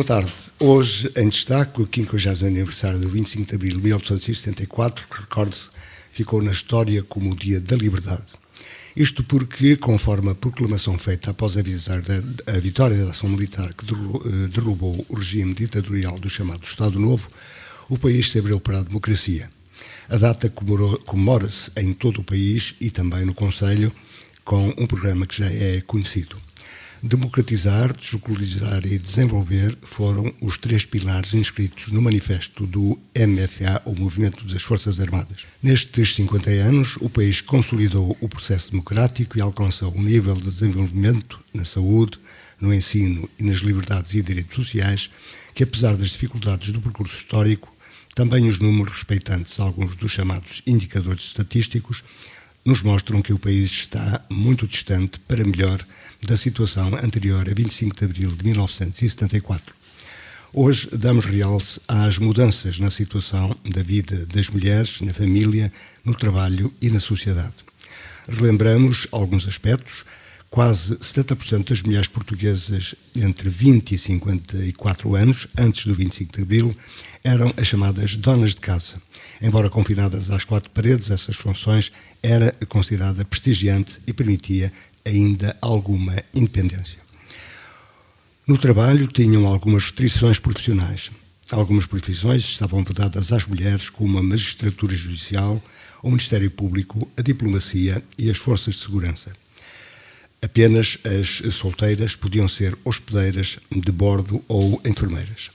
Boa tarde. Hoje, em destaque, o 50º aniversário do 25 de abril de 1874, que, recorde-se, ficou na história como o Dia da Liberdade. Isto porque, conforme a proclamação feita após a vitória da ação militar que derrubou o regime ditatorial do chamado Estado Novo, o país se abriu para a democracia. A data comemora-se em todo o país e também no Conselho, com um programa que já é conhecido. Democratizar, deslocalizar e desenvolver foram os três pilares inscritos no manifesto do MFA, o Movimento das Forças Armadas. Nestes 50 anos, o país consolidou o processo democrático e alcançou um nível de desenvolvimento na saúde, no ensino e nas liberdades e direitos sociais que, apesar das dificuldades do percurso histórico, também os números respeitantes a alguns dos chamados indicadores estatísticos nos mostram que o país está muito distante para melhor da situação anterior a 25 de abril de 1974. Hoje damos realce às mudanças na situação da vida das mulheres, na família, no trabalho e na sociedade. Relembramos alguns aspectos. Quase 70% das mulheres portuguesas entre 20 e 54 anos, antes do 25 de abril, eram as chamadas donas de casa. Embora confinadas às quatro paredes, essas funções era considerada prestigiante e permitia ainda alguma independência. No trabalho tinham algumas restrições profissionais. Algumas profissões estavam vedadas às mulheres, como a magistratura judicial, o Ministério Público, a diplomacia e as forças de segurança. Apenas as solteiras podiam ser hospedeiras de bordo ou enfermeiras.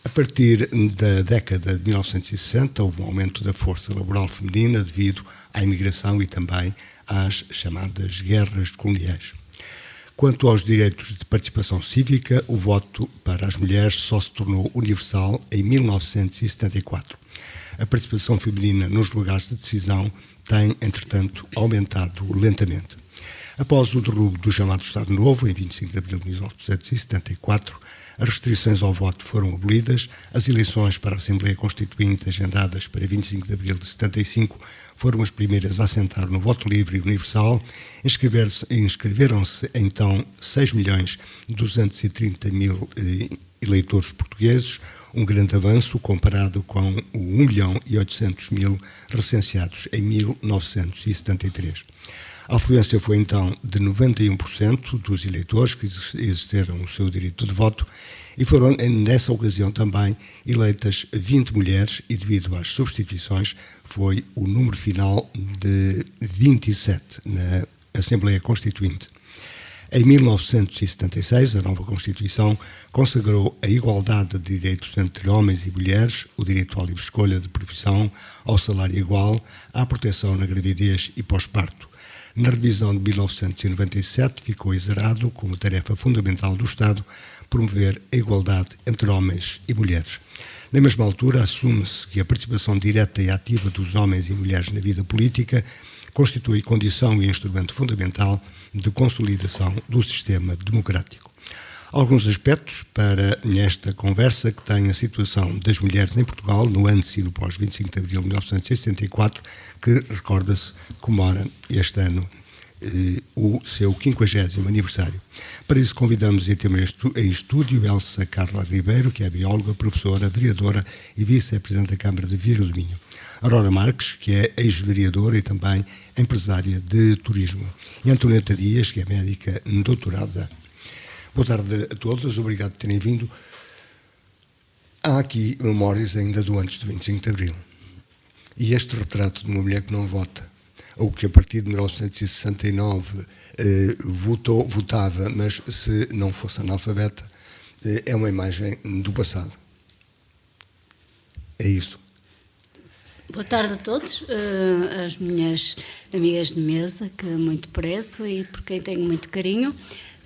A partir da década de 1960, houve um aumento da força laboral feminina devido à imigração e também às chamadas guerras coloniais. Quanto aos direitos de participação cívica, o voto para as mulheres só se tornou universal em 1974. A participação feminina nos lugares de decisão tem, entretanto, aumentado lentamente. Após o derrubo do chamado Estado Novo, em 25 de abril de 1974, as restrições ao voto foram abolidas, as eleições para a Assembleia Constituinte, agendadas para 25 de abril de 75, foram as primeiras a assentar no voto livre e universal. Inscreveram-se então 6.230.000 eleitores portugueses, um grande avanço comparado com o 1.800.000 recenseados em 1973. A afluência foi então de 91% dos eleitores que exerceram o seu direito de voto e foram, nessa ocasião também, eleitas 20 mulheres e, devido às substituições, foi o número final de 27 na Assembleia Constituinte. Em 1976, a nova Constituição consagrou a igualdade de direitos entre homens e mulheres, o direito à livre escolha de profissão, ao salário igual, à proteção na gravidez e pós-parto. Na revisão de 1997, ficou exerado como tarefa fundamental do Estado promover a igualdade entre homens e mulheres. Na mesma altura, assume-se que a participação direta e ativa dos homens e mulheres na vida política constitui condição e instrumento fundamental de consolidação do sistema democrático. Alguns aspectos para esta conversa que tem a situação das mulheres em Portugal no antes e no pós-25 de abril de 1974, que, recorda-se, comemora este ano o seu 50º aniversário. Para isso convidamos e temos em estúdio Elsa Carla Ribeiro, que é bióloga, professora, vereadora e vice-presidente da Câmara de Viana do Minho. Aurora Marques, que é ex-vereadora e também empresária de turismo. E Antonieta Dias, que é médica doutorada. Boa tarde a todos, obrigado por terem vindo. Há aqui memórias ainda do antes de 25 de abril. E este retrato de uma mulher que não vota, ou que a partir de 1969 votava, mas se não fosse analfabeta, é uma imagem do passado. É isso. Boa tarde a todos, as minhas amigas de mesa, que muito prezo e por quem tenho muito carinho.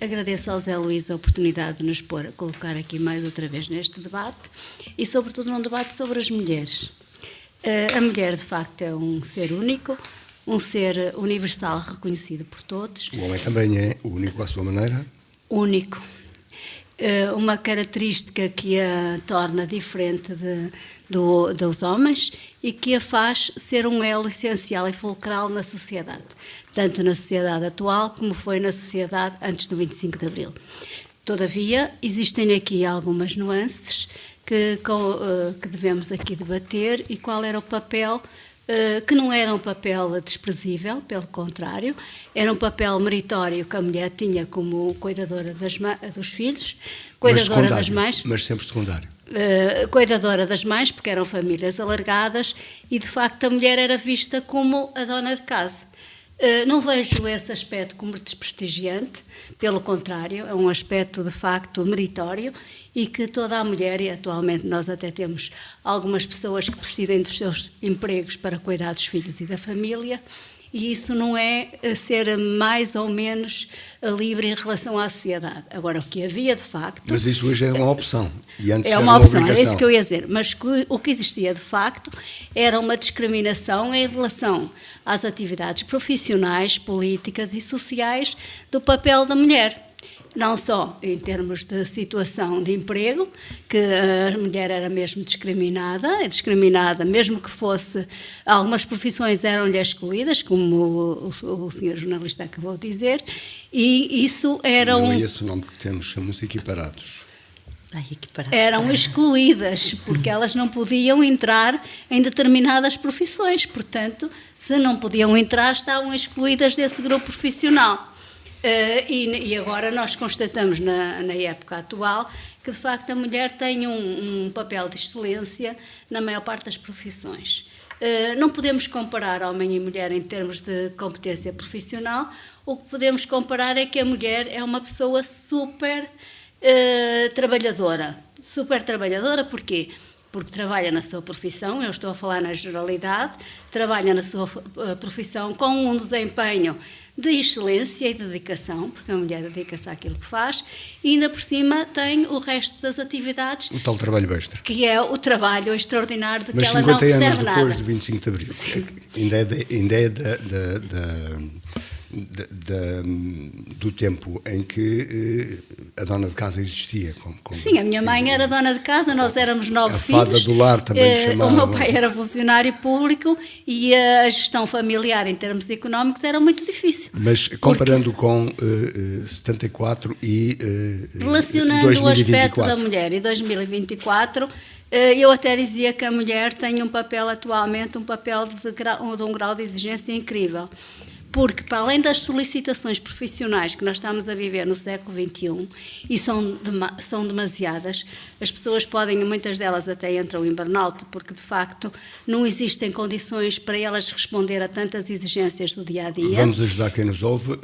Agradeço ao Zé Luís a oportunidade de nos colocar aqui mais outra vez neste debate e, sobretudo, num debate sobre as mulheres. A mulher, de facto, é um ser único, um ser universal reconhecido por todos. O homem também é único à sua maneira? Único. Uma característica que a torna diferente dos homens e que a faz ser um elo essencial e fulcral na sociedade, tanto na sociedade atual como foi na sociedade antes do 25 de Abril. Todavia, existem aqui algumas nuances que devemos aqui debater, e qual era o papel, que não era um papel desprezível, pelo contrário, era um papel meritório que a mulher tinha como cuidadora dos filhos, cuidadora das mães. Mas sempre secundário. Cuidadora das mães, porque eram famílias alargadas, e de facto a mulher era vista como a dona de casa. Não vejo esse aspecto como desprestigiante, pelo contrário, é um aspecto de facto meritório, e que toda a mulher, e atualmente nós até temos algumas pessoas que prescindem dos seus empregos para cuidar dos filhos e da família, e isso não é ser mais ou menos livre em relação à sociedade. Agora, o que havia de facto... Mas isso hoje é uma opção, e antes é era uma opção, obrigação. é isso que eu ia dizer. Mas o que existia de facto era uma discriminação em relação às atividades profissionais, políticas e sociais do papel da mulher. Não só em termos de situação de emprego, que a mulher era mesmo discriminada, mesmo que fosse, algumas profissões eram-lhe excluídas, como o senhor jornalista acabou de dizer, e isso era Não é esse o nome que temos, chamamos equiparados. Eram excluídas, porque elas não podiam entrar em determinadas profissões, portanto, se não podiam entrar, estavam excluídas desse grupo profissional. E agora nós constatamos na época atual que de facto a mulher tem um papel de excelência na maior parte das profissões. Não podemos comparar homem e mulher em termos de competência profissional. O que podemos comparar é que a mulher é uma pessoa super trabalhadora. Super trabalhadora, porquê? Porque trabalha na sua profissão, eu estou a falar na generalidade, trabalha na sua profissão com um desempenho de excelência e dedicação, porque a mulher dedica-se àquilo que faz, e ainda por cima tem o resto das atividades. O tal trabalho extra. Que é o trabalho extraordinário de que Mas ela não recebe nada. Mas 50 anos depois de 25 de Abril, ainda é do tempo em que a dona de casa existia. Sim, a minha mãe era dona de casa, nós éramos 9 filhos. A fada do lar também chamava. O meu pai era funcionário público e a gestão familiar em termos económicos era muito difícil. Mas comparando com 74 e relacionando 2024. O aspecto da mulher e 2024, eu até dizia que a mulher tem um papel atualmente, um papel de um grau de exigência incrível. Porque, para além das solicitações profissionais que nós estamos a viver no século XXI, e são demasiadas, as pessoas podem, muitas delas até entram em burnout, porque de facto não existem condições para elas responder a tantas exigências do dia-a-dia. Vamos ajudar quem nos ouve.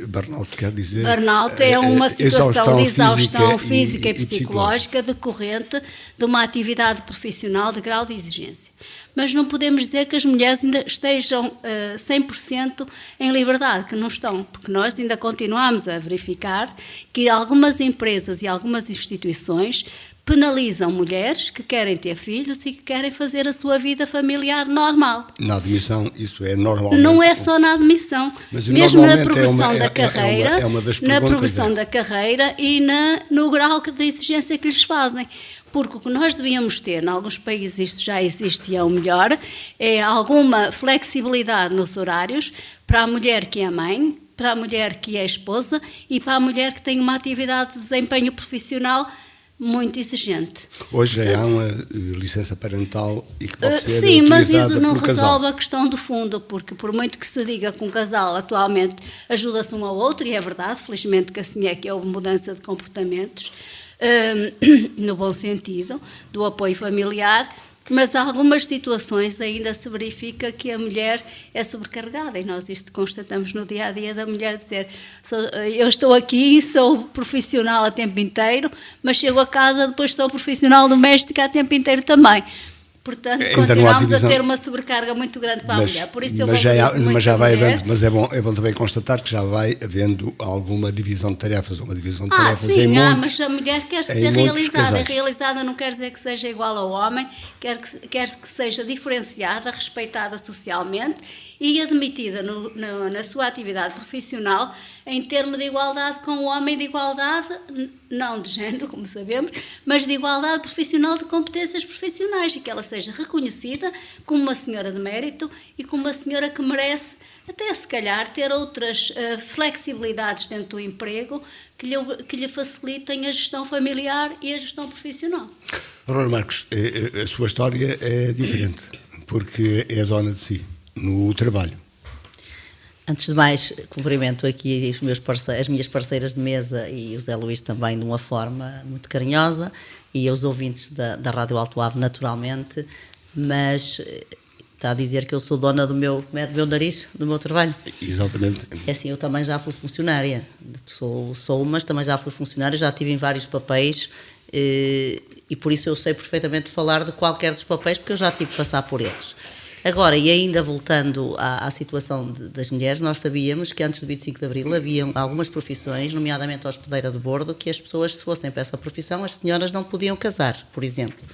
Burnout quer dizer... Burnout é uma situação de exaustão física e psicológica decorrente de uma atividade profissional de grau de exigência. Mas não podemos dizer que as mulheres ainda estejam 100% em liberdade, que não estão, porque nós ainda continuamos a verificar que algumas empresas e algumas instituições penalizam mulheres que querem ter filhos e que querem fazer a sua vida familiar normal. Na admissão, isso é normalmente... Não é só na admissão, mesmo na progressão da carreira, na progressão da carreira e no grau de exigência que lhes fazem. Porque o que nós devíamos ter, em alguns países isto já existe e é o melhor, é alguma flexibilidade nos horários para a mulher que é mãe, para a mulher que é esposa e para a mulher que tem uma atividade de desempenho profissional muito exigente. Hoje há uma licença parental e que pode ser sim, mas isso não resolve casal. A questão do fundo, porque por muito que se diga que um casal atualmente ajuda-se um ao outro, e é verdade, felizmente que assim é que houve mudança de comportamentos, no bom sentido, do apoio familiar, mas há algumas situações ainda se verifica que a mulher é sobrecarregada, e nós isto constatamos no dia-a-dia da mulher dizer, eu estou aqui, sou profissional a tempo inteiro, mas chego a casa, depois sou profissional doméstica a tempo inteiro também. Portanto, continuamos a ter uma sobrecarga muito grande para a mulher. Por isso mas já vai havendo, mas é bom também constatar que já vai havendo alguma divisão de tarefas, uma divisão de tarefas sim, muitos, mas a mulher quer ser realizada. Realizada não quer dizer que seja igual ao homem, quer que seja diferenciada, respeitada socialmente e admitida na sua atividade profissional em termos de igualdade com o homem, de igualdade, não de género, como sabemos, mas de igualdade profissional, de competências profissionais, e que ela seja reconhecida como uma senhora de mérito e como uma senhora que merece, até se calhar, ter outras flexibilidades dentro do emprego que lhe facilitem a gestão familiar e a gestão profissional. Aurora Marques, a sua história é diferente, porque é dona de si, no trabalho. Antes de mais, cumprimento aqui as minhas parceiras de mesa e o Zé Luís também de uma forma muito carinhosa, e os ouvintes da Rádio Alto Ave, naturalmente, mas está a dizer que eu sou dona do meu nariz, do meu trabalho. Exatamente. É assim, eu também já fui funcionária, mas também já fui funcionária, já estive em vários papéis, e por isso eu sei perfeitamente falar de qualquer dos papéis, porque eu já tive que passar por eles. Agora, e ainda voltando à situação das mulheres, nós sabíamos que antes do 25 de Abril havia algumas profissões, nomeadamente a hospedeira de bordo, que as pessoas, se fossem para essa profissão, as senhoras não podiam casar, por exemplo.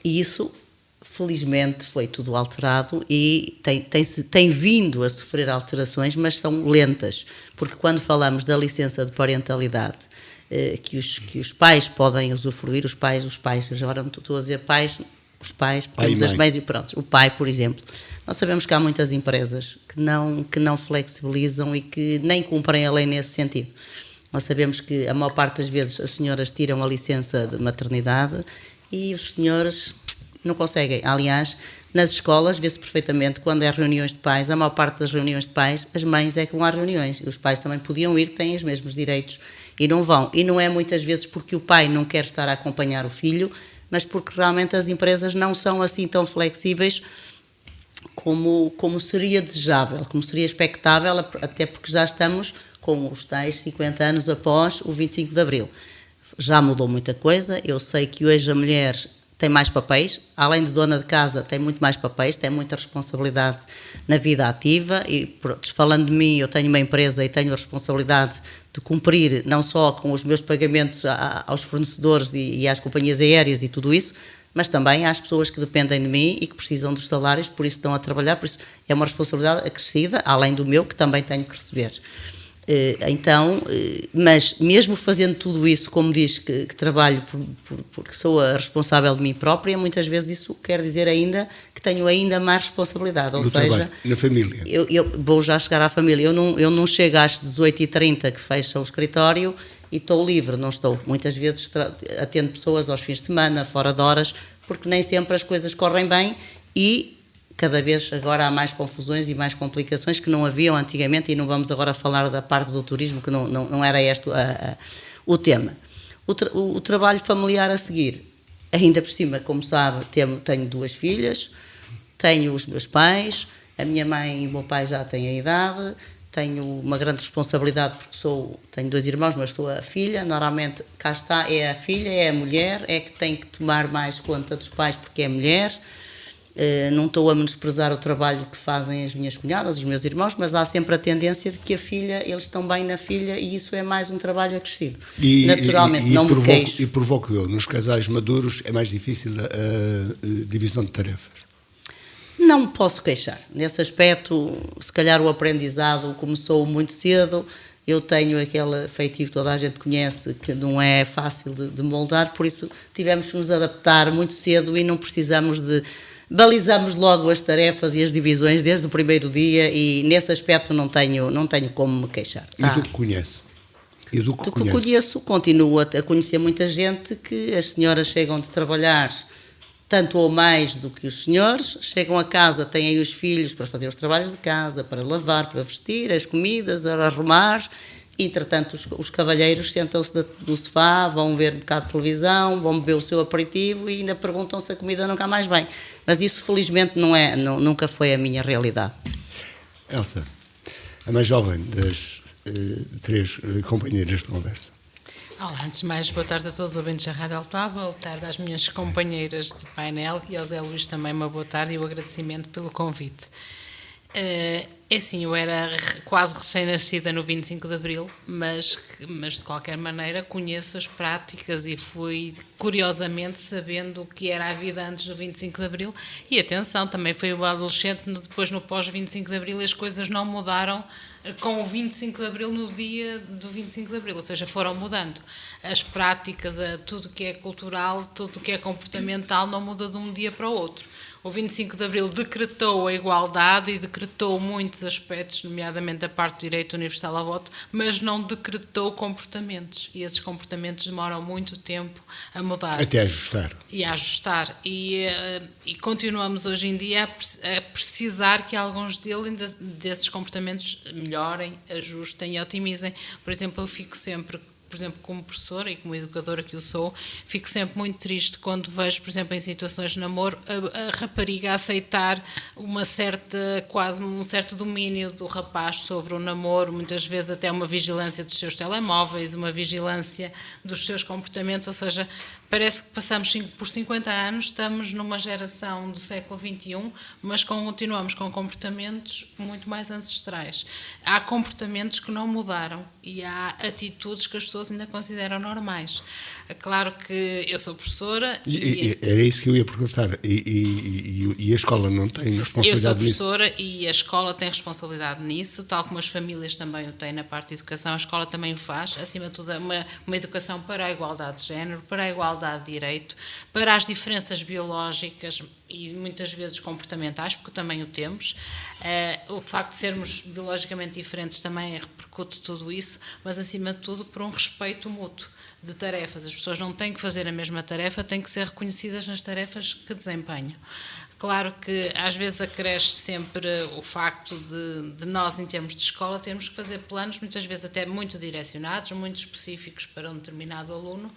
E isso, felizmente, foi tudo alterado e tem vindo a sofrer alterações, mas são lentas, porque quando falamos da licença de parentalidade, que os pais podem usufruir, os pais, agora não estou a dizer pais, os pais, temos as mães e pronto. O pai, por exemplo, nós sabemos que há muitas empresas que não flexibilizam e que nem cumprem a lei nesse sentido. Nós sabemos que a maior parte das vezes as senhoras tiram a licença de maternidade e os senhores não conseguem. Aliás, nas escolas vê-se perfeitamente, quando é reuniões de pais, a maior parte das reuniões de pais, as mães é que vão às reuniões. E os pais também podiam ir, têm os mesmos direitos e não vão. E não é muitas vezes porque o pai não quer estar a acompanhar o filho, mas porque realmente as empresas não são assim tão flexíveis como seria desejável, como seria expectável, até porque já estamos com os tais 50 anos após o 25 de Abril. Já mudou muita coisa, eu sei que hoje a mulher tem mais papéis, além de dona de casa, tem muito mais papéis, tem muita responsabilidade na vida ativa e, falando de mim, eu tenho uma empresa e tenho a responsabilidade de cumprir não só com os meus pagamentos aos fornecedores e às companhias aéreas e tudo isso, mas também às pessoas que dependem de mim e que precisam dos salários, por isso estão a trabalhar, por isso é uma responsabilidade acrescida, além do meu, que também tenho que receber. Então, mas mesmo fazendo tudo isso, como diz que trabalho porque sou a responsável de mim própria, muitas vezes isso quer dizer ainda que tenho ainda mais responsabilidade, ou seja, trabalho, na família. Eu vou já chegar à família, eu não chego às 18h30 que fecha o escritório e estou livre, não estou. Muitas vezes atendo pessoas aos fins de semana, fora de horas, porque nem sempre as coisas correm bem e cada vez agora há mais confusões e mais complicações que não haviam antigamente, e não vamos agora falar da parte do turismo, que não era este o tema. O trabalho familiar a seguir, ainda por cima, como sabe, tenho 2 filhas, tenho os meus pais, a minha mãe e o meu pai já têm a idade, tenho uma grande responsabilidade porque tenho 2 irmãos, mas sou a filha, normalmente cá está, é a filha, é a mulher, é que tem que tomar mais conta dos pais porque é mulher. Não estou a menosprezar o trabalho que fazem as minhas cunhadas, os meus irmãos, mas há sempre a tendência de que a filha, eles estão bem na filha e isso é mais um trabalho acrescido. Naturalmente, não me queixo. E provoco eu, nos casais maduros é mais difícil a divisão de tarefas? Não me posso queixar. Nesse aspecto, se calhar o aprendizado começou muito cedo. Eu tenho aquele feitio que toda a gente conhece, que não é fácil de moldar, por isso tivemos que nos adaptar muito cedo e não precisamos balizamos logo as tarefas e as divisões desde o primeiro dia e nesse aspecto não tenho como me queixar. Tá? E do que conhece? Do que conheço, continuo a conhecer muita gente que as senhoras chegam de trabalhar tanto ou mais do que os senhores, chegam a casa, têm aí os filhos para fazer os trabalhos de casa, para lavar, para vestir, as comidas, a arrumar. Entretanto, os cavalheiros sentam-se no sofá, vão ver um bocado de televisão, vão beber o seu aperitivo e ainda perguntam se a comida nunca mais vem. Mas isso, felizmente, nunca foi a minha realidade. Elsa, a mais jovem das 3 companheiras de conversa. Olá, antes de mais, boa tarde a todos os ouvintes da Rádio Alto Ave, boa tarde às minhas companheiras de painel e ao Zé Luís também uma boa tarde e o agradecimento pelo convite. É assim, eu era quase recém-nascida no 25 de Abril, mas de qualquer maneira conheço as práticas e fui curiosamente sabendo o que era a vida antes do 25 de Abril. E atenção, também fui uma adolescente depois no pós-25 de Abril e as coisas não mudaram com o 25 de Abril no dia do 25 de Abril, ou seja, foram mudando. As práticas, tudo que é cultural, tudo que é comportamental não muda de um dia para o outro. O 25 de Abril decretou a igualdade e decretou muitos aspectos, nomeadamente a parte do direito universal ao voto, mas não decretou comportamentos. E esses comportamentos demoram muito tempo a mudar. Até ajustar. E a ajustar. E continuamos hoje em dia a precisar que alguns desses comportamentos melhorem, ajustem e otimizem. Por exemplo, eu fico sempre... Por exemplo, como professora e como educadora que eu sou, fico sempre muito triste quando vejo, por exemplo, em situações de namoro, a rapariga aceitar quase um certo domínio do rapaz sobre o namoro, muitas vezes até uma vigilância dos seus telemóveis, uma vigilância dos seus comportamentos, ou seja, parece que passamos por 50 anos, estamos numa geração do século XXI, mas continuamos com comportamentos muito mais ancestrais. Há comportamentos que não mudaram e há atitudes que as pessoas ainda consideram normais. É claro que eu sou professora... Era isso que eu ia perguntar. E a escola não tem responsabilidade nisso? Eu sou professora e a escola tem responsabilidade nisso, tal como as famílias também o têm na parte de educação, a escola também o faz. Acima de tudo, é uma educação para a igualdade de género, para a igualdade de direito, para as diferenças biológicas e muitas vezes comportamentais, porque também o temos. O facto de sermos biologicamente diferentes também repercute tudo isso, mas acima de tudo por um respeito mútuo de tarefas. As pessoas não têm que fazer a mesma tarefa, têm que ser reconhecidas nas tarefas que desempenham. Claro que às vezes acresce sempre o facto de nós, em termos de escola, termos que fazer planos, muitas vezes até muito direcionados, muito específicos para um determinado aluno,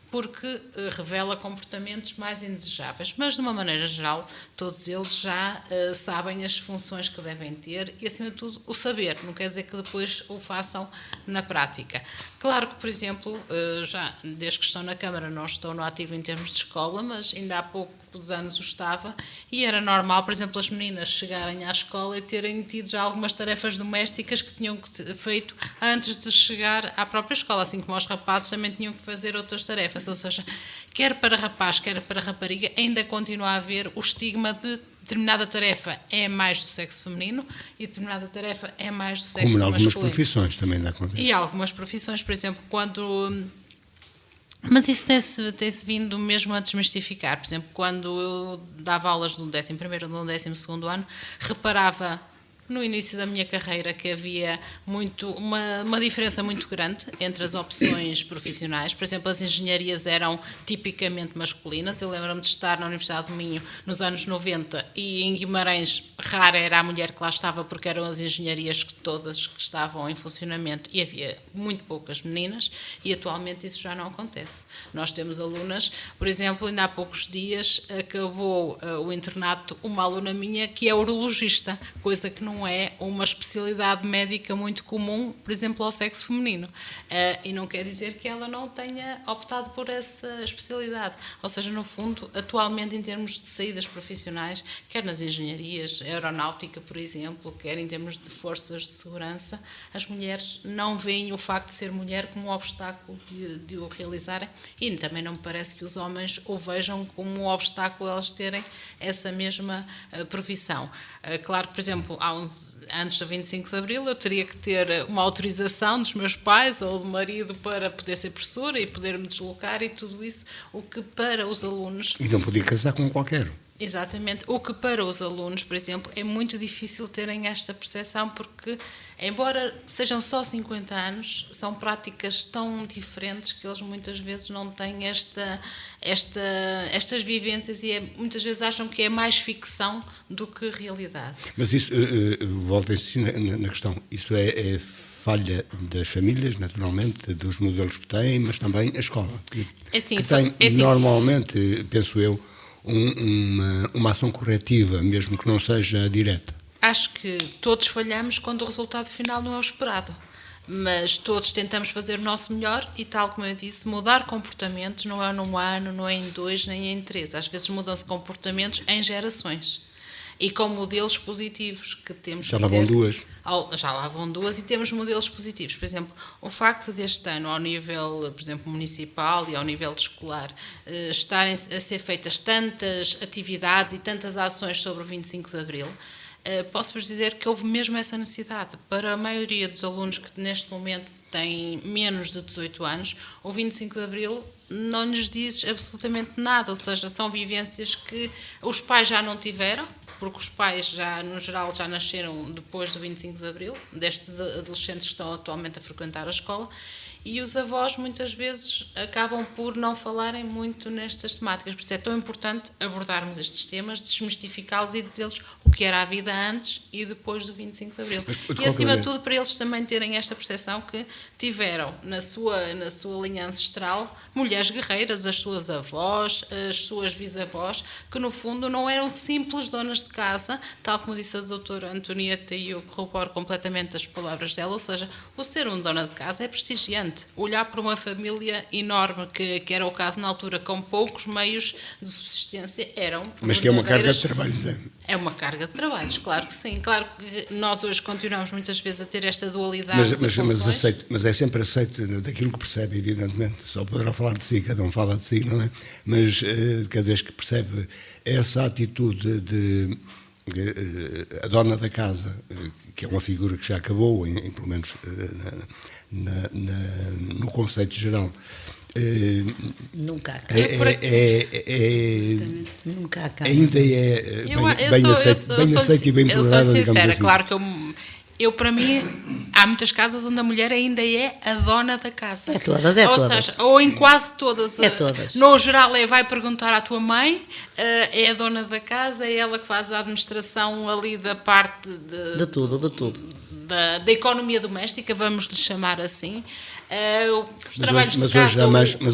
porque revela comportamentos mais indesejáveis. Mas, de uma maneira geral, todos eles já sabem as funções que devem ter e, acima de tudo, o saber. Não quer dizer que depois o façam na prática. Claro que, por exemplo, já desde que estou na Câmara não estou no ativo em termos de escola, mas ainda há poucos anos o estava e era normal, por exemplo, as meninas chegarem à escola e terem tido já algumas tarefas domésticas que tinham feito antes de chegar à própria escola, assim como os rapazes também tinham que fazer outras tarefas, ou seja, quer para rapaz, quer para rapariga, ainda continua a haver o estigma de determinada tarefa é mais do sexo feminino e determinada tarefa é mais do sexo masculino. Como em algumas profissões também dá conta. E algumas profissões, por exemplo, mas isso tem-se vindo mesmo a desmistificar. Por exemplo, quando eu dava aulas no 11º ou no 12º ano, reparava no início da minha carreira que havia uma diferença muito grande entre as opções profissionais. Por exemplo, as engenharias eram tipicamente masculinas. Eu lembro-me de estar na Universidade do Minho nos anos 90 e em Guimarães rara era a mulher que lá estava porque eram as engenharias todas que estavam em funcionamento e havia muito poucas meninas e atualmente isso já não acontece. Nós temos alunas, por exemplo, ainda há poucos dias acabou o internato uma aluna minha que é urologista, coisa que não é uma especialidade médica muito comum, por exemplo, ao sexo feminino. E não quer dizer que ela não tenha optado por essa especialidade. Ou seja, no fundo, atualmente, em termos de saídas profissionais, quer nas engenharias, aeronáutica, por exemplo, quer em termos de forças de segurança, as mulheres não veem o facto de ser mulher como um obstáculo de o realizarem e também não me parece que os homens o vejam como um obstáculo elas terem essa mesma profissão. Claro que, por exemplo, antes do 25 de Abril eu teria que ter uma autorização dos meus pais ou do marido para poder ser professora e poder me deslocar e tudo isso, o que para os alunos... E não podia casar com qualquer. Exatamente, o que para os alunos, por exemplo, é muito difícil terem esta percepção porque, embora sejam só 50 anos, são práticas tão diferentes que eles muitas vezes não têm estas vivências e muitas vezes acham que é mais ficção do que realidade. Mas isso, volto a insistir na questão, isso é falha das famílias, naturalmente, dos modelos que têm, mas também a escola, que tem normalmente, penso eu, uma ação corretiva, mesmo que não seja direta. Acho que todos falhamos quando o resultado final não é o esperado, mas todos tentamos fazer o nosso melhor e, tal como eu disse, mudar comportamentos não é num ano, não é em 2, nem em 3. Às vezes mudam-se comportamentos em gerações. e com modelos positivos que temos Já que lá vão ter. duas. Já lá vão duas e temos modelos positivos. Por exemplo, o facto deste ano, ao nível, por exemplo, municipal e ao nível escolar, estarem a ser feitas tantas atividades e tantas ações sobre o 25 de Abril, posso-vos dizer que houve mesmo essa necessidade. Para a maioria dos alunos que neste momento têm menos de 18 anos, o 25 de Abril não lhes diz absolutamente nada, ou seja, são vivências que os pais já não tiveram, porque os pais já, no geral, já nasceram depois do 25 de Abril, destes adolescentes que estão atualmente a frequentar a escola, e os avós muitas vezes acabam por não falarem muito nestas temáticas. Por isso é tão importante abordarmos estes temas, desmistificá-los e dizer-lhes o que era a vida antes e depois do 25 de Abril. E acima de tudo para eles também terem esta percepção que tiveram na sua linha ancestral mulheres guerreiras, as suas avós, as suas bisavós, que no fundo não eram simples donas de casa, tal como disse a doutora Antonieta, e eu corroboro completamente as palavras dela, ou seja, o ser uma dona de casa é prestigiante. Olhar para uma família enorme, que era o caso na altura, com poucos meios de subsistência, eram... Mas que é uma carga de trabalho, é uma carga de trabalhos, claro que sim. Claro que nós hoje continuamos muitas vezes a ter esta dualidade de funções. Mas é sempre aceito daquilo que percebe, evidentemente. Só poderá falar de si, cada um fala de si, não é? Mas cada vez que percebe essa atitude de a dona da casa, que é uma figura que já acabou, pelo menos no conceito geral, nunca acaba. Nunca acaba. Ainda é bem aceito e bem tolerada, digamos assim. Claro que eu, para mim, há muitas casas onde a mulher ainda é a dona da casa. É todas. Seja, ou em quase todas. É todas. No geral, vai perguntar à tua mãe, é a dona da casa, é ela que faz a administração ali da parte de tudo. Da economia doméstica, vamos lhe chamar assim. Os trabalhos mas de casa...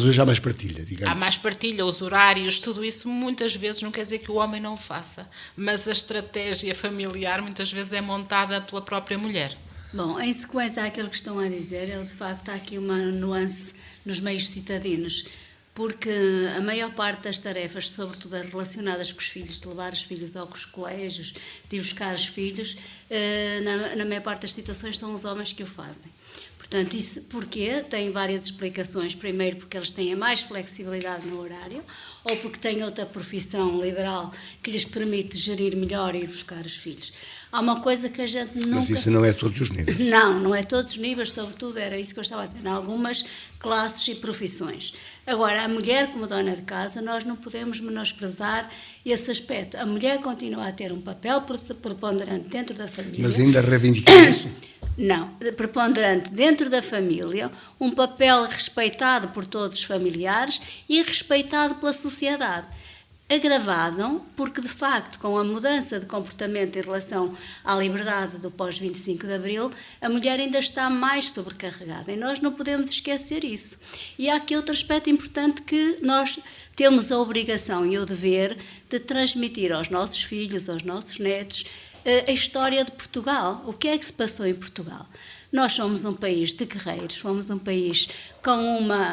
hoje há mais partilha, digamos. Há mais partilha, os horários, tudo isso muitas vezes não quer dizer que o homem não faça, mas a estratégia familiar muitas vezes é montada pela própria mulher. Bom, em sequência àquilo que estão a dizer, de facto há aqui uma nuance nos meios citadinos, porque a maior parte das tarefas, sobretudo relacionadas com os filhos, de levar os filhos aos colégios, de ir buscar os filhos, na maior parte das situações são os homens que o fazem. Portanto, isso porquê? Tem várias explicações. Primeiro, porque eles têm mais flexibilidade no horário, ou porque têm outra profissão liberal que lhes permite gerir melhor e ir buscar os filhos. Há uma coisa que a gente nunca... Mas isso não é todos os níveis. Não é todos os níveis, sobretudo era isso que eu estava a dizer, em algumas classes e profissões. Agora, a mulher como dona de casa, nós não podemos menosprezar esse aspecto. A mulher continua a ter um papel preponderante dentro da família. Mas ainda reivindica isso? Não, preponderante dentro da família, um papel respeitado por todos os familiares e respeitado pela sociedade. Agravado porque, de facto, com a mudança de comportamento em relação à liberdade do pós-25 de Abril, a mulher ainda está mais sobrecarregada e nós não podemos esquecer isso. E há aqui outro aspecto importante que nós temos a obrigação e o dever de transmitir aos nossos filhos, aos nossos netos, a história de Portugal. O que é que se passou em Portugal? Nós somos um país de guerreiros, fomos um país com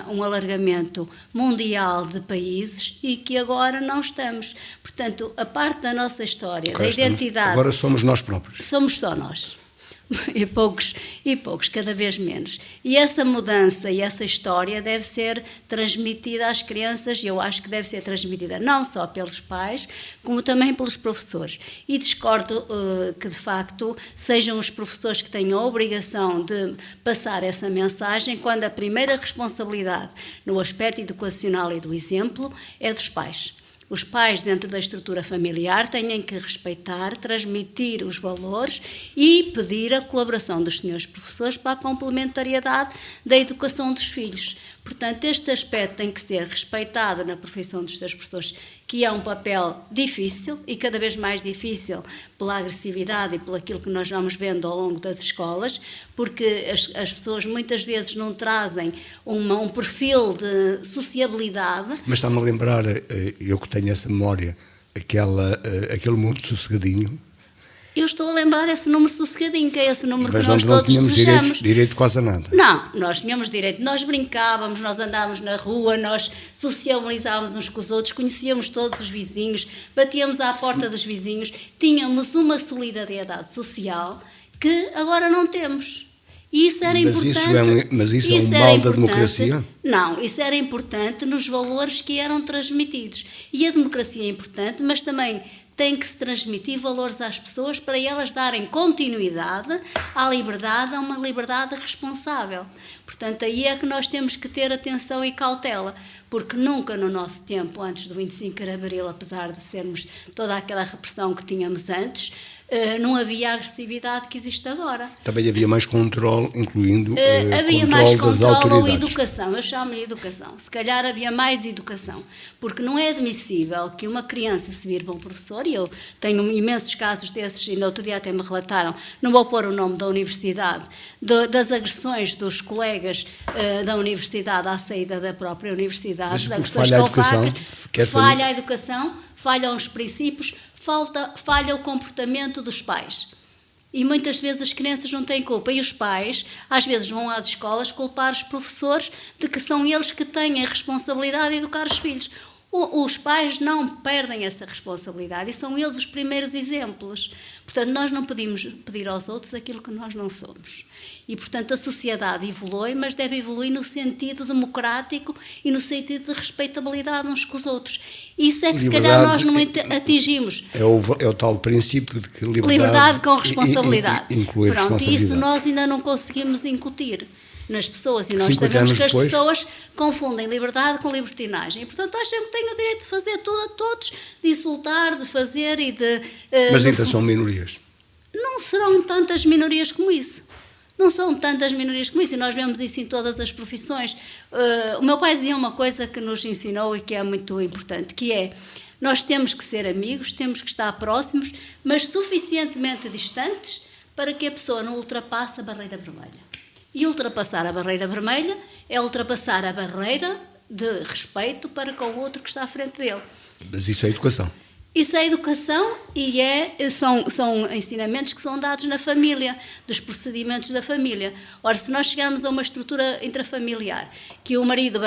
um alargamento mundial de países e que agora não estamos. Portanto, a parte da nossa história, da identidade... Agora somos nós próprios. Somos só nós. E poucos, cada vez menos. E essa mudança e essa história deve ser transmitida às crianças, e eu acho que deve ser transmitida não só pelos pais, como também pelos professores. E discordo que, de facto, sejam os professores que tenham a obrigação de passar essa mensagem, quando a primeira responsabilidade no aspecto educacional e do exemplo é dos pais. Os pais, dentro da estrutura familiar, têm que respeitar, transmitir os valores e pedir a colaboração dos senhores professores para a complementariedade da educação dos filhos. Portanto, este aspecto tem que ser respeitado na profissão dos seus professores, que é um papel difícil e cada vez mais difícil pela agressividade e pelo aquilo que nós vamos vendo ao longo das escolas, porque as pessoas muitas vezes não trazem um perfil de sociabilidade. Mas está-me a lembrar, eu que tenho essa memória, aquele mundo sossegadinho, Eu estou a lembrar esse número sossegadinho, que é esse número Mas que nós não todos tínhamos desejamos. direito quase a nada. Não, nós tínhamos direito, nós brincávamos, nós andávamos na rua, nós socializávamos uns com os outros, conhecíamos todos os vizinhos, batíamos à porta dos vizinhos, tínhamos uma solidariedade social que agora não temos. E isso era importante. Mas isso é um mal da democracia? Não, isso era importante nos valores que eram transmitidos. E a democracia é importante, mas também tem que se transmitir valores às pessoas para elas darem continuidade à liberdade, a uma liberdade responsável. Portanto, aí é que nós temos que ter atenção e cautela, porque nunca no nosso tempo, antes do 25 de Abril, apesar de sermos toda aquela repressão que tínhamos antes, não havia a agressividade que existe agora. Também havia mais controle, incluindo havia controle mais das controle ou autoridades. educação, eu chamo-lhe educação. Se calhar havia mais educação, porque não é admissível que uma criança se vire para um professor, e eu tenho imensos casos desses, e no outro dia até me relataram, não vou pôr o nome da universidade, das agressões dos colegas da universidade à saída da própria universidade, Mas das falha a educação, falha a educação, falham os princípios, falha o comportamento dos pais. E muitas vezes as crianças não têm culpa. E os pais, às vezes, vão às escolas culpar os professores de que são eles que têm a responsabilidade de educar os filhos. Os pais não perdem essa responsabilidade e são eles os primeiros exemplos. Portanto, nós não podemos pedir aos outros aquilo que nós não somos. E, portanto, a sociedade evolui, mas deve evoluir no sentido democrático e no sentido de respeitabilidade uns com os outros. Isso é que, se calhar, nós não atingimos. É o tal princípio de que liberdade com responsabilidade. Inclui Pronto, responsabilidade. isso nós ainda não conseguimos incutir nas pessoas, e nós 50 sabemos anos que as depois, pessoas confundem liberdade com libertinagem, e portanto acham que têm o direito de fazer tudo a todos, de insultar, de fazer e de... Mas ainda são minorias. Não serão tantas minorias como isso. Não são tantas minorias como isso, e nós vemos isso em todas as profissões. O meu pai dizia uma coisa que nos ensinou e que é muito importante, que é, nós temos que ser amigos, temos que estar próximos, mas suficientemente distantes para que a pessoa não ultrapasse a barreira vermelha. E ultrapassar a barreira vermelha é ultrapassar a barreira de respeito para com o outro que está à frente dele. Mas isso é educação. Isso é educação e são ensinamentos que são dados na família, dos procedimentos da família. Ora, se nós chegarmos a uma estrutura intrafamiliar, que o marido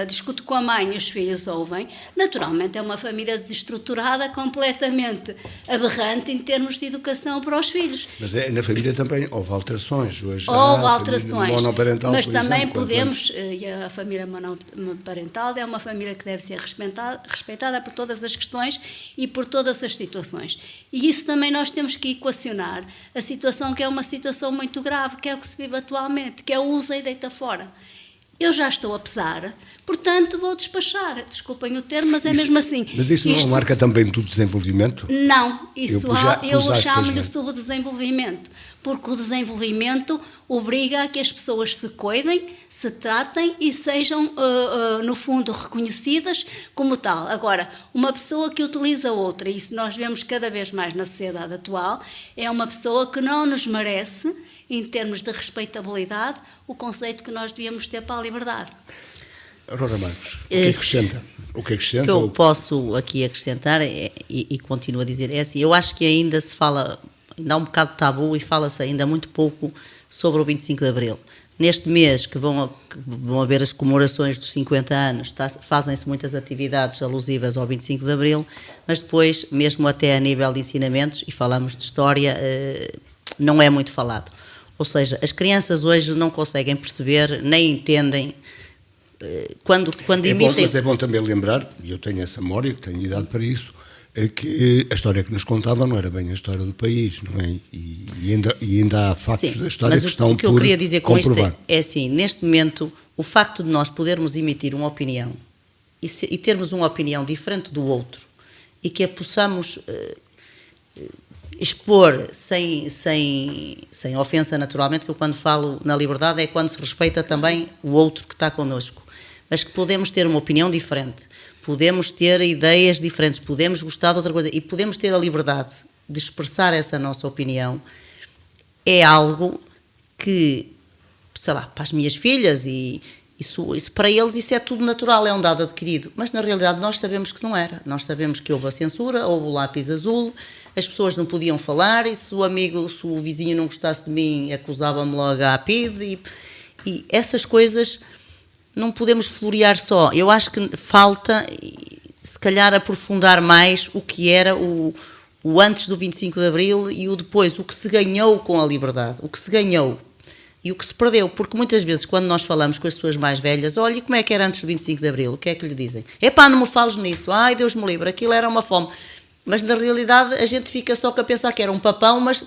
discute com a mãe e os filhos ouvem, naturalmente é uma família desestruturada, completamente aberrante em termos de educação para os filhos. Mas na família também houve alterações. Hoje houve alterações, monoparental, mas por também exemplo, podemos, e a família monoparental é uma família que deve ser respeitada por todas as questões e por todas as situações. E isso também nós temos que equacionar a situação que é uma situação muito grave, que é o que se vive atualmente, que é o usa e deita fora. Eu já estou a pesar, portanto vou despachar. Desculpem o termo, mas é mesmo assim. Mas isso não marca também do desenvolvimento? Não, isso eu chamo-lhe o bem. subdesenvolvimento, porque o desenvolvimento obriga a que as pessoas se cuidem, se tratem e sejam, no fundo, reconhecidas como tal. Agora, uma pessoa que utiliza outra, e isso nós vemos cada vez mais na sociedade atual, é uma pessoa que não nos merece, em termos de respeitabilidade, o conceito que nós devíamos ter para a liberdade. Aurora Marcos, o que acrescenta? O que acrescenta? Que eu posso aqui acrescentar, e continuo a dizer, é assim, eu acho que ainda se fala, ainda há um bocado de tabu e fala-se ainda muito pouco sobre o 25 de Abril. Neste mês que vão haver as comemorações dos 50 anos, fazem-se muitas atividades alusivas ao 25 de Abril, mas depois, mesmo até a nível de ensinamentos, e falamos de história, não é muito falado. Ou seja, as crianças hoje não conseguem perceber, nem entendem, quando imitem... Mas é bom também lembrar, e eu tenho essa memória, que tenho idade para isso, que a história que nos contavam não era bem a história do país, não é? E ainda há factos da história que estão por comprovar. O que eu queria dizer com isto é assim, neste momento, o facto de nós podermos emitir uma opinião e termos uma opinião diferente do outro e que a possamos expor sem ofensa, naturalmente, que eu quando falo na liberdade é quando se respeita também o outro que está connosco, mas que podemos ter uma opinião diferente, podemos ter ideias diferentes, podemos gostar de outra coisa e podemos ter a liberdade de expressar essa nossa opinião, é algo que, sei lá, para as minhas filhas e isso para eles isso é tudo natural, é um dado adquirido, mas na realidade nós sabemos que não era, nós sabemos que houve a censura, houve o lápis azul, as pessoas não podiam falar, e se o vizinho não gostasse de mim, acusava-me logo à PIDE, e essas coisas não podemos florear só. Eu acho que falta, se calhar, aprofundar mais o que era o antes do 25 de Abril e o depois, o que se ganhou com a liberdade, o que se ganhou e o que se perdeu, porque muitas vezes quando nós falamos com as pessoas mais velhas, olha, como é que era antes do 25 de Abril, o que é que lhe dizem? Epá, não me fales nisso, ai Deus me livre, aquilo era uma fome, mas na realidade a gente fica só a pensar que era um papão, mas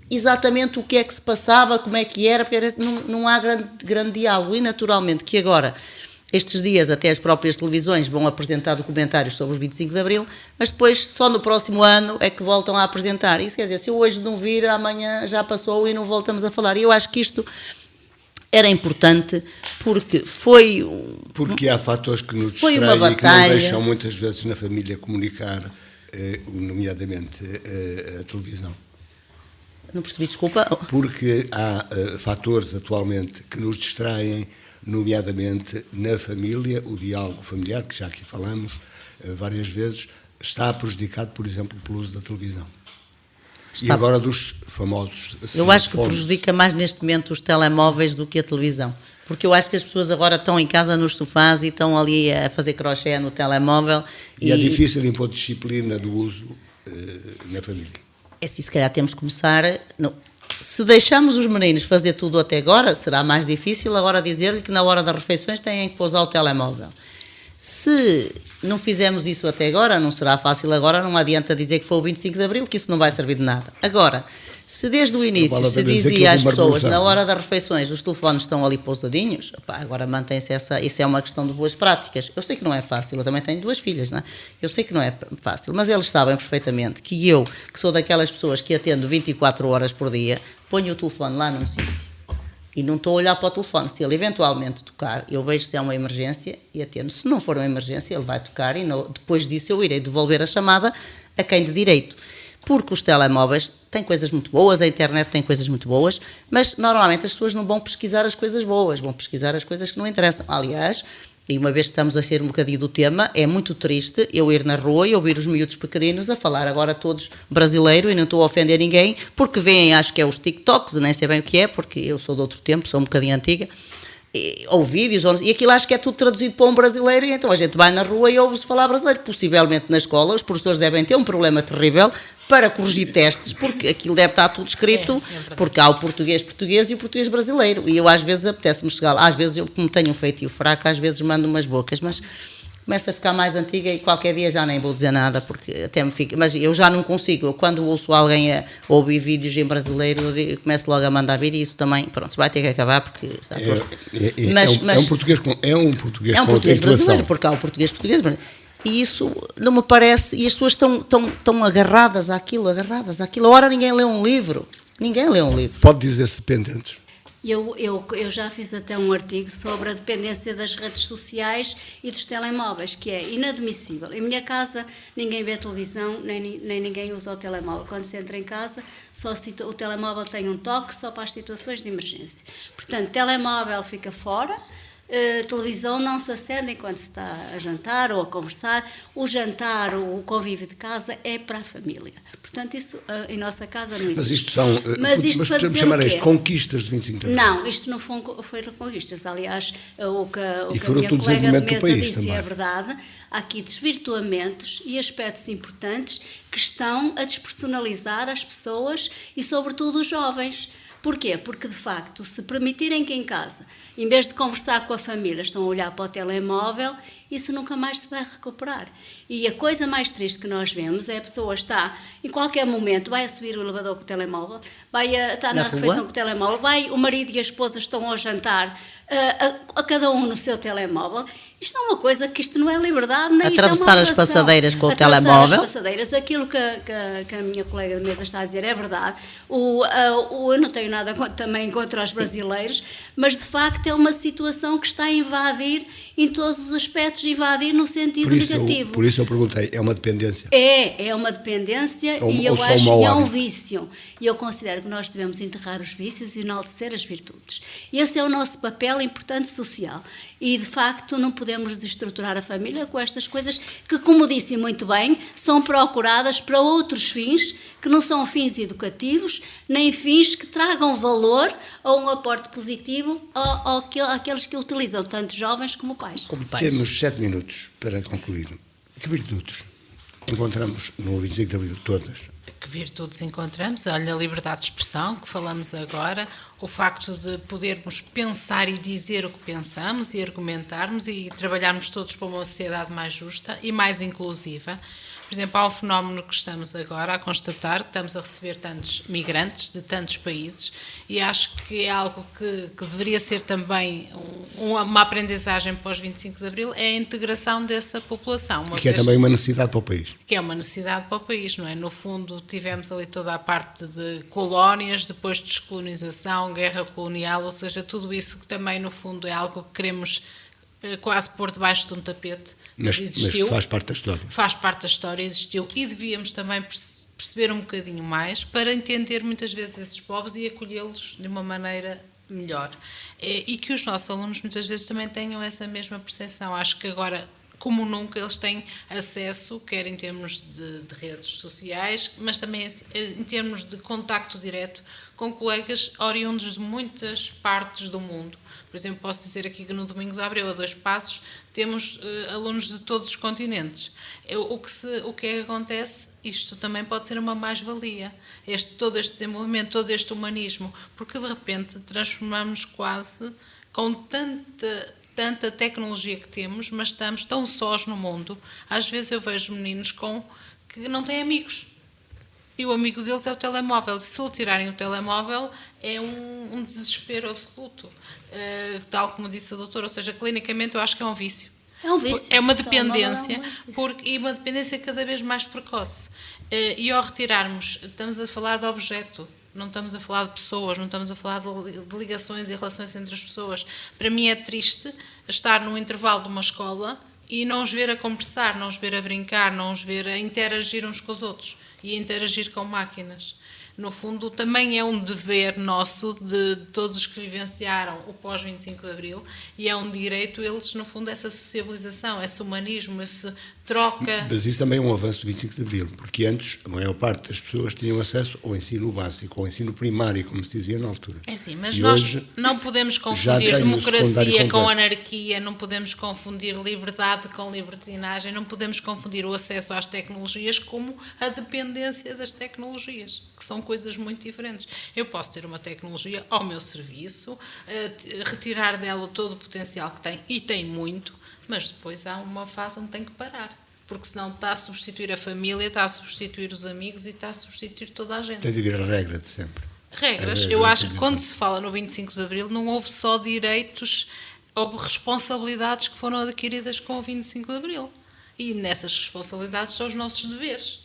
exatamente o que é que se passava, como é que era, porque não há grande diálogo, e naturalmente que agora, estes dias até as próprias televisões vão apresentar documentários sobre os 25 de Abril, mas depois só no próximo ano é que voltam a apresentar. Isso quer dizer, se eu hoje não vir, amanhã já passou e não voltamos a falar. E eu acho que isto era importante porque foi... Porque há fatores que nos foi distraem uma e que não batalha. deixam muitas vezes na família comunicar, nomeadamente a televisão. Não percebi, desculpa. Porque há fatores atualmente que nos distraem, nomeadamente na família, o diálogo familiar, que já aqui falamos várias vezes, está prejudicado, por exemplo, pelo uso da televisão. E agora dos famosos smartphones. Eu acho que prejudica mais neste momento os telemóveis do que a televisão. Porque eu acho que as pessoas agora estão em casa nos sofás e estão ali a fazer crochê no telemóvel. E é difícil impor disciplina do uso na família. É assim, se calhar temos que começar... Não. Se deixarmos os meninos fazer tudo até agora, será mais difícil agora dizer-lhe que na hora das refeições têm que pousar o telemóvel. Se não fizermos isso até agora, não será fácil agora, não adianta dizer que foi o 25 de Abril, que isso não vai servir de nada. Agora, se desde o início se dizia às pessoas, na hora das refeições, os telefones estão ali pousadinhos, opá, agora mantém-se isso é uma questão de boas práticas. Eu sei que não é fácil, eu também tenho 2 filhas, não é? Eu sei que não é fácil, mas eles sabem perfeitamente que eu, que sou daquelas pessoas que atendo 24 horas por dia, ponho o telefone lá num sítio e não estou a olhar para o telefone. Se ele eventualmente tocar, eu vejo se é uma emergência e atendo. Se não for uma emergência, ele vai tocar e depois disso eu irei devolver a chamada a quem de direito. Porque os telemóveis têm coisas muito boas, a internet tem coisas muito boas, mas normalmente as pessoas não vão pesquisar as coisas boas, vão pesquisar as coisas que não interessam. Aliás, e uma vez que estamos a ser um bocadinho do tema, é muito triste eu ir na rua e ouvir os miúdos pequeninos a falar agora todos brasileiro, e não estou a ofender ninguém, porque veem, acho que é os TikToks, nem sei bem o que é, porque eu sou de outro tempo, sou um bocadinho antiga, ou vídeos, e aquilo acho que é tudo traduzido para um brasileiro, e então a gente vai na rua e ouve-se falar brasileiro. Possivelmente na escola os professores devem ter um problema terrível para corrigir testes, porque aquilo deve estar tudo escrito, porque há o português português e o português brasileiro, e eu às vezes apetece-me chegar lá, às vezes eu, como tenho um feitio fraco, às vezes mando umas bocas, mas começo a ficar mais antiga e qualquer dia já nem vou dizer nada, porque até me fica, mas eu já não consigo, eu quando ouço alguém a ouvir vídeos em brasileiro, eu começo logo a mandar vir, e isso também, pronto, vai ter que acabar, porque está é um português com brasileiro, porque há o português brasileiro. E isso não me parece, e as pessoas estão agarradas àquilo, ora ninguém lê um livro, Pode dizer-se dependentes. Eu já fiz até um artigo sobre a dependência das redes sociais e dos telemóveis, que é inadmissível. Em minha casa ninguém vê televisão, nem ninguém usa o telemóvel. Quando se entra em casa, só o telemóvel tem um toque só para as situações de emergência. Portanto, telemóvel fica fora. Televisão não se acende enquanto se está a jantar ou a conversar. O jantar, o convívio de casa é para a família. Portanto, isso em nossa casa não existe. Mas isto são... Mas podemos chamar isto conquistas de 25 anos? Não, isto não foram conquistas. Aliás, o que a minha do colega de mesa país, disse também. é verdade. Há aqui desvirtuamentos e aspectos importantes que estão a despersonalizar as pessoas e, sobretudo, os jovens. Porquê? Porque, de facto, se permitirem que em casa, em vez de conversar com a família, estão a olhar para o telemóvel, isso nunca mais se vai recuperar. E a coisa mais triste que nós vemos é a pessoa está, em qualquer momento, vai a subir o elevador com o telemóvel, está na refeição com o telemóvel, o marido e a esposa estão ao jantar, a cada um no seu telemóvel. Isto é uma coisa que isto não é liberdade, nem atravessar as passadeiras com o telemóvel. Aquilo que a minha colega de mesa está a dizer é verdade. Eu não tenho nada também contra os brasileiros, mas de facto é uma situação que está a invadir em todos os aspectos e evadir no sentido negativo. Por isso eu perguntei, é uma dependência? É uma dependência e eu só um acho mau que é um hábito? vício. E eu considero que nós devemos enterrar os vícios e enaltecer as virtudes. Esse é o nosso papel importante social. E, de facto, não podemos desestruturar a família com estas coisas que, como disse muito bem, são procuradas para outros fins, que não são fins educativos, nem fins que tragam valor ou um aporte positivo àqueles que utilizam, tanto jovens como pais. Temos 7 minutos para concluir. Que virtudes encontramos no 25 de Abril? Todas. Que virtudes encontramos? Olha, a liberdade de expressão, que falamos agora, o facto de podermos pensar e dizer o que pensamos e argumentarmos e trabalharmos todos para uma sociedade mais justa e mais inclusiva. Por exemplo, há um fenómeno que estamos agora a constatar, que estamos a receber tantos migrantes de tantos países e acho que é algo que deveria ser também uma aprendizagem pós 25 de Abril, é a integração dessa população. Que é também uma necessidade para o país. Que é uma necessidade para o país, não é? No fundo, tivemos ali toda a parte de colónias, depois de descolonização, guerra colonial, ou seja, tudo isso que também, no fundo, é algo que queremos quase pôr debaixo de um tapete. Mas existiu. Mas faz parte da história. Faz parte da história, existiu e devíamos também perceber um bocadinho mais para entender muitas vezes esses povos e acolhê-los de uma maneira melhor. E que os nossos alunos muitas vezes também tenham essa mesma percepção. Acho que agora, como nunca, eles têm acesso, quer em termos de redes sociais, mas também em termos de contacto direto com colegas oriundos de muitas partes do mundo. Por exemplo, posso dizer aqui que no Domingos Abreu, a 2 passos, temos alunos de todos os continentes. O que acontece, isto também pode ser uma mais-valia, todo este desenvolvimento, todo este humanismo, porque de repente transformamos quase com tanta tecnologia que temos, mas estamos tão sós no mundo. Às vezes eu vejo meninos que não têm amigos. E o amigo deles é o telemóvel. Se lhe tirarem o telemóvel, é um desespero absoluto. Tal como disse a doutora, ou seja, clinicamente eu acho que é um vício. É um vício. É uma dependência, e uma dependência cada vez mais precoce. E ao retirarmos, estamos a falar de objeto, não estamos a falar de pessoas, não estamos a falar de ligações e relações entre as pessoas. Para mim é triste estar no intervalo de uma escola e não os ver a conversar, não os ver a brincar, não os ver a interagir uns com os outros e a interagir com máquinas. No fundo, também é um dever nosso de todos os que vivenciaram o pós-25 de Abril e é um direito eles, no fundo, essa sociabilização, esse humanismo, essa troca. Mas isso também é um avanço do 25 de Abril, porque antes a maior parte das pessoas tinham acesso ao ensino básico, ao ensino primário, como se dizia na altura. É sim, mas e nós hoje não podemos confundir democracia com anarquia, não podemos confundir liberdade com libertinagem, não podemos confundir o acesso às tecnologias como a dependência das tecnologias, que são coisas muito diferentes. Eu posso ter uma tecnologia ao meu serviço, retirar dela todo o potencial que tem, e tem muito, mas depois há uma fase onde tem que parar, porque senão está a substituir a família, está a substituir os amigos e está a substituir toda a gente. Tem de ir a regra de sempre. Regras. Eu acho que quando se fala no 25 de Abril não houve só direitos, houve responsabilidades que foram adquiridas com o 25 de Abril. E nessas responsabilidades são os nossos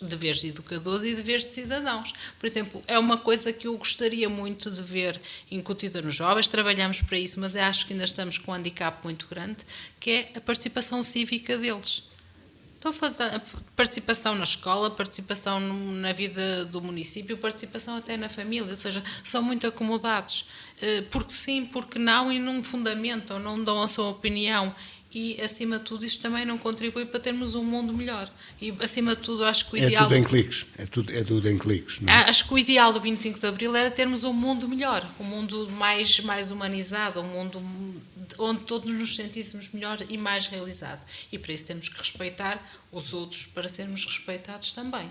deveres de educadores e deveres de cidadãos. Por exemplo, é uma coisa que eu gostaria muito de ver incutida nos jovens, trabalhamos para isso, mas eu acho que ainda estamos com um handicap muito grande, que é a participação cívica deles. Então, participação na escola, participação na vida do município, participação até na família, ou seja, são muito acomodados, porque sim, porque não, e não fundamentam, não dão a sua opinião. E, acima de tudo, isto também não contribui para termos um mundo melhor. E, acima de tudo, acho que o ideal... É tudo em cliques. É tudo em cliques. Não é? Acho que o ideal do 25 de Abril era termos um mundo melhor, um mundo mais humanizado, um mundo onde todos nos sentíssemos melhor e mais realizados. E, para isso, temos que respeitar os outros para sermos respeitados também.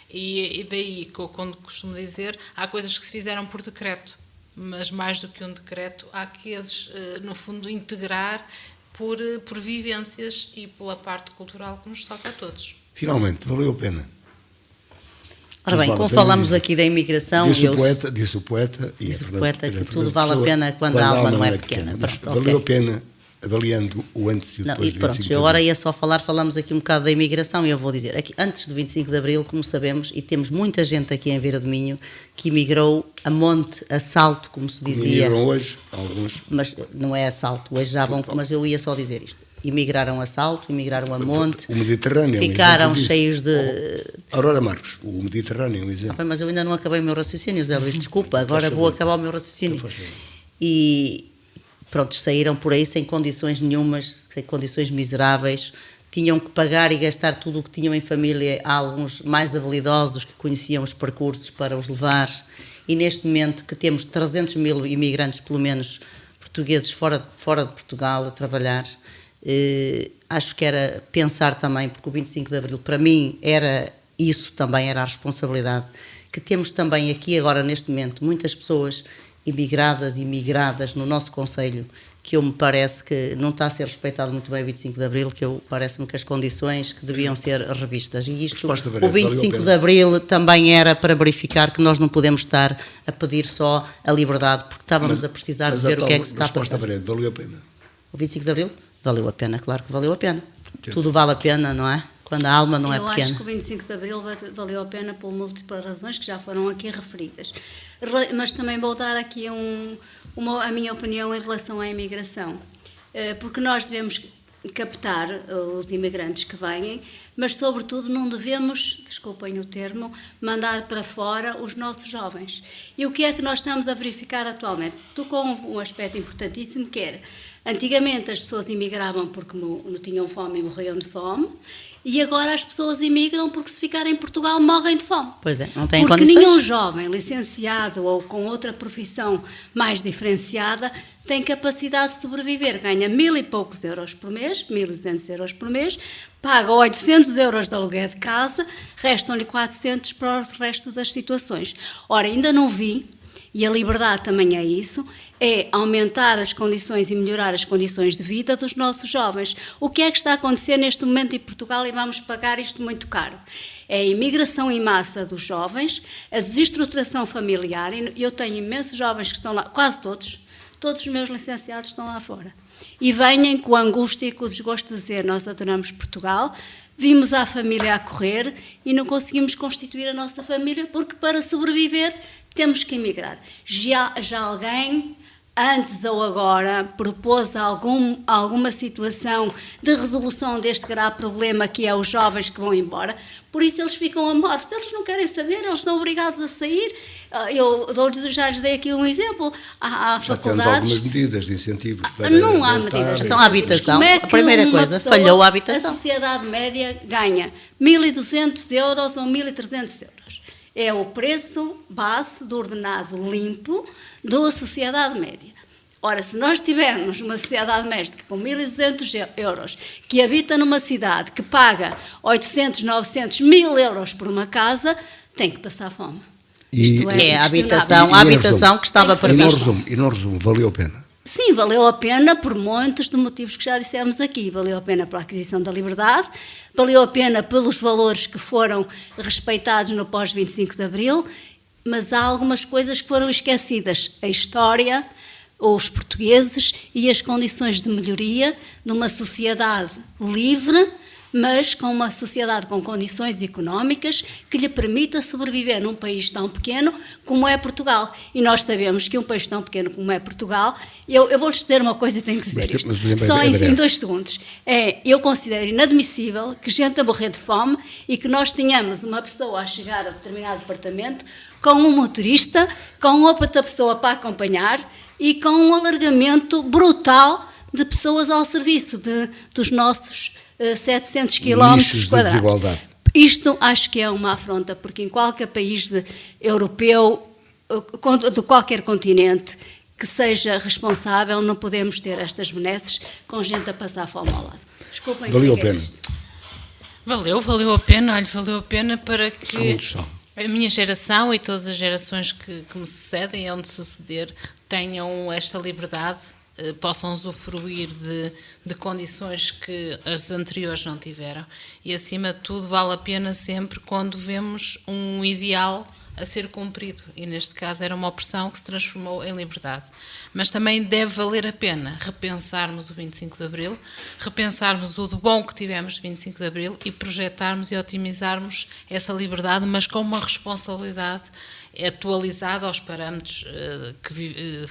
E daí, quando costumo dizer, há coisas que se fizeram por decreto, mas mais do que um decreto, há que, no fundo, integrar por vivências e pela parte cultural que nos toca a todos. Finalmente, valeu a pena. Ora bem, como falamos aqui da imigração... Disse o poeta que tudo vale a pena quando a alma não é pequena. Valeu a pena, avaliando o antes e o depois do 25 de Abril. Eu agora ia só falamos aqui um bocado da imigração e eu vou dizer, aqui, antes do 25 de Abril, como sabemos, e temos muita gente aqui em Vila do Minho que imigrou a monte, a salto, como se dizia. Imigram hoje, alguns. Mas não é assalto, hoje já vão, mas eu ia só dizer isto. emigraram a Salto, emigraram a Monte, O Mediterrâneo. ficaram cheios de... Aurora Marcos, o Mediterrâneo é um exemplo. Mas eu ainda não acabei o meu raciocínio, Zé Luís, desculpa, agora vou acabar o meu raciocínio. E pronto, saíram por aí sem condições nenhumas, sem condições miseráveis, tinham que pagar e gastar tudo o que tinham em família. Há alguns mais habilidosos que conheciam os percursos para os levar, e neste momento que temos 300 mil imigrantes, pelo menos, portugueses fora de Portugal a trabalhar, acho que era pensar também, porque o 25 de Abril para mim era isso também, era a responsabilidade, que temos também aqui agora neste momento muitas pessoas imigradas e migradas no nosso concelho, que me parece que não está a ser respeitado muito bem o 25 de Abril, que parece-me que as condições que deviam ser revistas. E isto, o 25 de Abril também era para verificar que nós não podemos estar a pedir só a liberdade, porque estávamos a precisar de ver o que é que se está a passar. Valeu a pena? O 25 de Abril? Valeu a pena, claro que valeu a pena. Tudo vale a pena, não é? Quando a alma não é pequena. Eu acho que o 25 de Abril valeu a pena por múltiplas razões que já foram aqui referidas. Mas também vou dar aqui a minha opinião em relação à imigração. Porque nós devemos captar os imigrantes que vêm, mas sobretudo não devemos, desculpem o termo, mandar para fora os nossos jovens. E o que é que nós estamos a verificar atualmente? Tocou um aspecto importantíssimo, que era, antigamente as pessoas imigravam porque não tinham fome e morriam de fome, e agora as pessoas imigram porque, se ficarem em Portugal, morrem de fome. Pois é, não têm porque condições. Nenhum jovem licenciado ou com outra profissão mais diferenciada tem capacidade de sobreviver. Ganha 1.000 e poucos euros por mês, 1.200 euros por mês, paga 800 euros de aluguel de casa, restam-lhe 400 para o resto das situações. Ora, ainda não vi, e a liberdade também é isso, é aumentar as condições e melhorar as condições de vida dos nossos jovens. O que é que está a acontecer neste momento em Portugal, e vamos pagar isto muito caro? É a imigração em massa dos jovens, a desestruturação familiar. Eu tenho imensos jovens que estão lá, quase todos os meus licenciados estão lá fora. E vêm com a angústia e com o desgosto de dizer: nós adoramos Portugal, vimos a família a correr e não conseguimos constituir a nossa família porque, para sobreviver, temos que emigrar. Já alguém, antes ou agora, propôs alguma situação de resolução deste grave problema, que é os jovens que vão embora? Por isso eles ficam amorfos. Se eles não querem saber, eles são obrigados a sair. Já lhes dei aqui um exemplo. Há já faculdades... temos algumas medidas de incentivos para não há voltar. medidas de Então, a habitação. Como é A primeira uma coisa, pessoa, falhou a habitação. A sociedade média ganha 1.200 euros ou 1.300 euros. É o preço base do ordenado limpo da sociedade média. Ora, se nós tivermos uma sociedade média com 1.200 euros, que habita numa cidade que paga 800, 900, 1.000 euros por uma casa, tem que passar fome. Isto É a inquestionável. habitação que estava prevista. E no resumo, valeu a pena. Sim, valeu a pena por muitos de motivos que já dissemos aqui. Valeu a pena pela aquisição da liberdade, valeu a pena pelos valores que foram respeitados no pós-25 de Abril, mas há algumas coisas que foram esquecidas. A história, os portugueses e as condições de melhoria de uma sociedade livre, mas com uma sociedade com condições económicas que lhe permita sobreviver num país tão pequeno como é Portugal. E nós sabemos que um país tão pequeno como é Portugal, eu vou-lhes dizer uma coisa e tenho que dizer isto, só em 2 segundos. Eu considero inadmissível que gente a morrer de fome e que nós tenhamos uma pessoa a chegar a determinado departamento com um motorista, com outra pessoa para acompanhar e com um alargamento brutal de pessoas ao serviço dos nossos 700 quilómetros quadrados. Isto acho que é uma afronta, porque em qualquer país europeu, de qualquer continente, que seja responsável, não podemos ter estas benesses com gente a passar fome ao lado. Desculpem. Valeu a pena. Valeu a pena, olha, valeu a pena para que a minha geração e todas as gerações que me sucedem, e onde suceder, tenham esta liberdade, possam usufruir de condições que as anteriores não tiveram. E, acima de tudo, vale a pena sempre quando vemos um ideal a ser cumprido. E, neste caso, era uma opressão que se transformou em liberdade. Mas também deve valer a pena repensarmos o 25 de Abril, repensarmos o de bom que tivemos de 25 de Abril e projetarmos e otimizarmos essa liberdade, mas com uma responsabilidade atualizado aos parâmetros que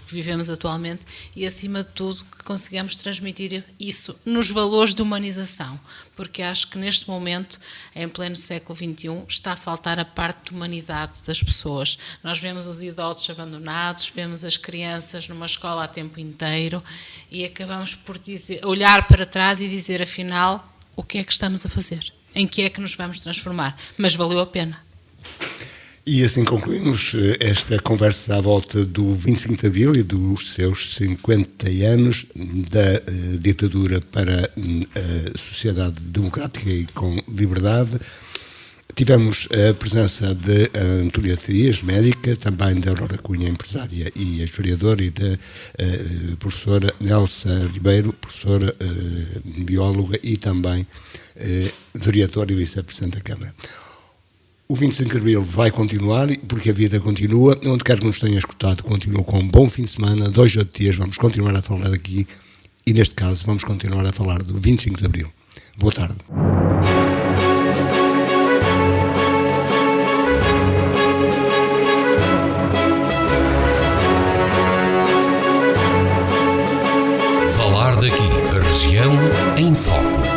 vivemos atualmente e, acima de tudo, que consigamos transmitir isso nos valores de humanização, porque acho que neste momento, em pleno século XXI, está a faltar a parte de humanidade das pessoas. Nós vemos os idosos abandonados, vemos as crianças numa escola a tempo inteiro e acabamos por olhar para trás e dizer, afinal, o que é que estamos a fazer? Em que é que nos vamos transformar? Mas valeu a pena. E assim concluímos esta conversa à volta do 25 de Abril e dos seus 50 anos da ditadura para a sociedade democrática e com liberdade. Tivemos a presença de Antônia Dias, médica, também da Aurora Cunha, empresária e historiadora, e da professora Nelsa Ribeiro, professora bióloga e também vereadora e vice-presidente da Câmara. O 25 de Abril vai continuar, porque a vida continua. Onde quer que nos tenha escutado, continua com um bom fim de semana. 2 ou 3 dias vamos continuar a falar daqui e, neste caso, vamos continuar a falar do 25 de Abril. Boa tarde. Falar daqui, a região em foco.